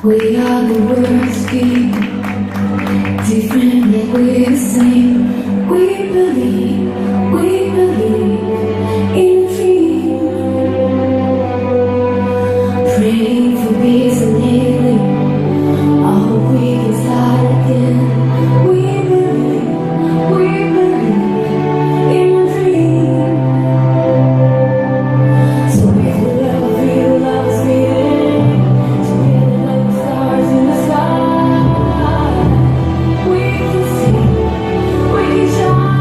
We are the worst team, different yet we're the same. We believe in a dream. Praying for peace and healing. I hope we can start again. We believe in a dream. So if you ever feel love is fading, together like the stars in the sky, we can sing, we can shine.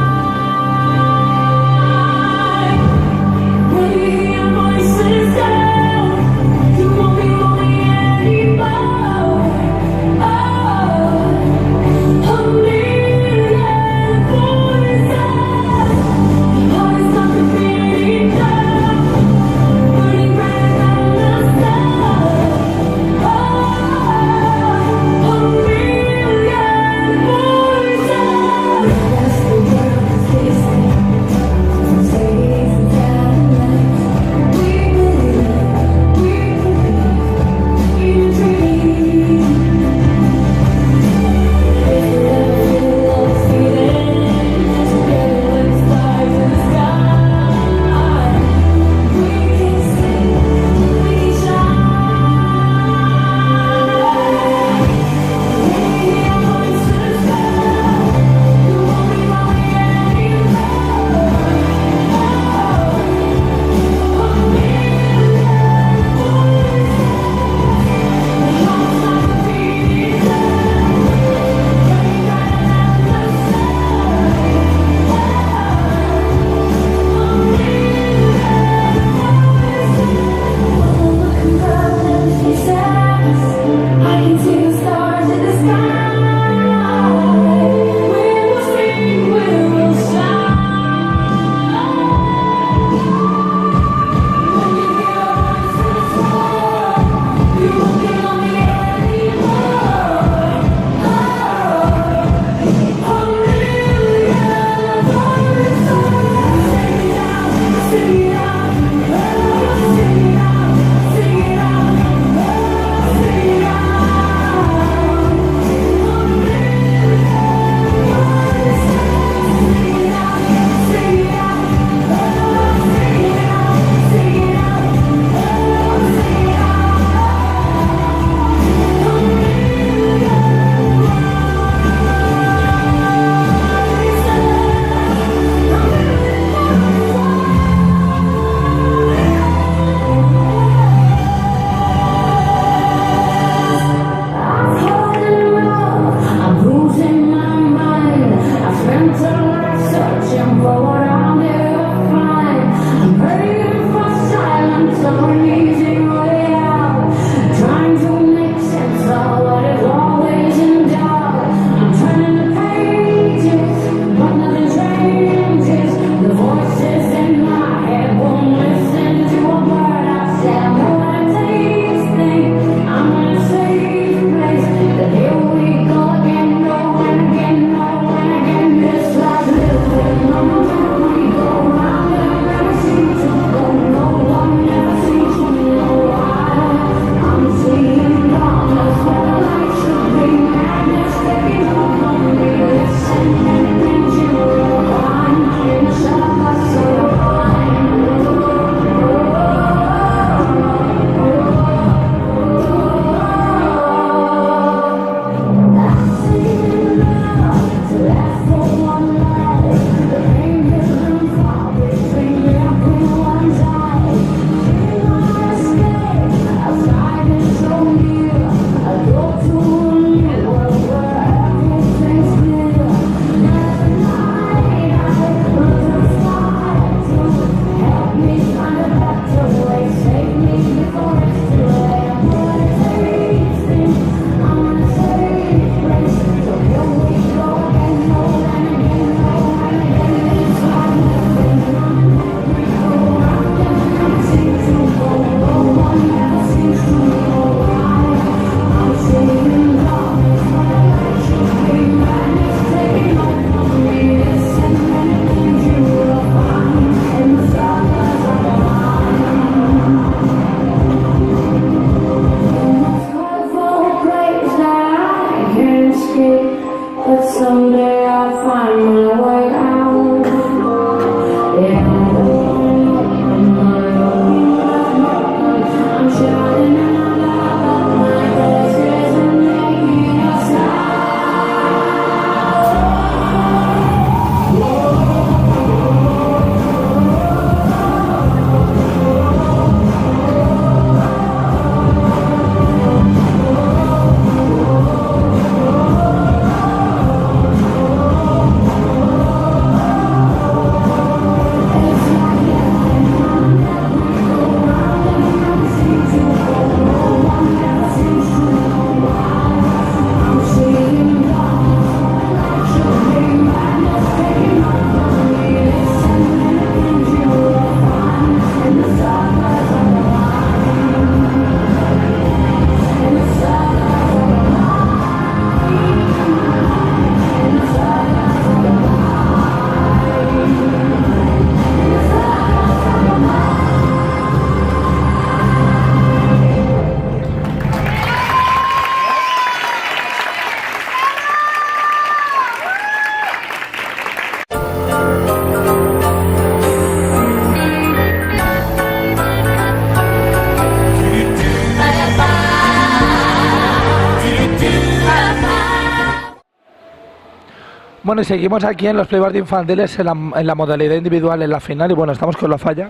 Bueno, y seguimos aquí en los playbars infantiles en la modalidad individual en la final y bueno, estamos con la falla.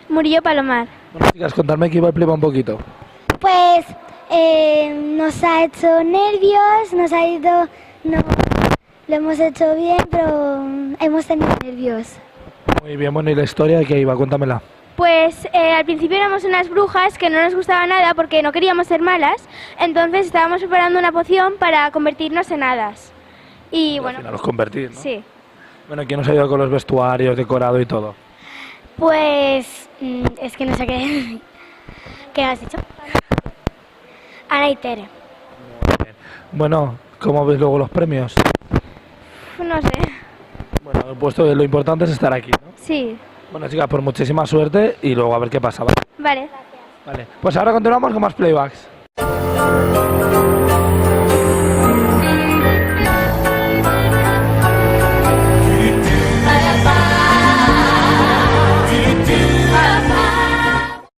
Murillo Palomar. Bueno, chicas, contadme que iba el playbar un poquito. Pues nos ha hecho nervios, nos ha ido, no, lo hemos hecho bien, pero hemos tenido nervios. Muy bien, bueno, ¿y la historia de qué iba? Cuéntamela. Pues al principio éramos unas brujas que no nos gustaba nada porque no queríamos ser malas, entonces estábamos preparando una poción para convertirnos en hadas. Y Al bueno, final os convertís, ¿no? sí. Bueno, ¿quién os ha ayudado con los vestuarios, decorado y todo? Pues es que no sé qué, ¿qué has dicho? Ana y Tere. Bueno, ¿cómo ves luego los premios? No sé. Bueno, puesto lo importante es estar aquí, ¿no? Sí. Bueno, chicas, pues muchísima suerte y luego a ver qué pasa, ¿vale? Vale. Vale, pues ahora continuamos con más playbacks.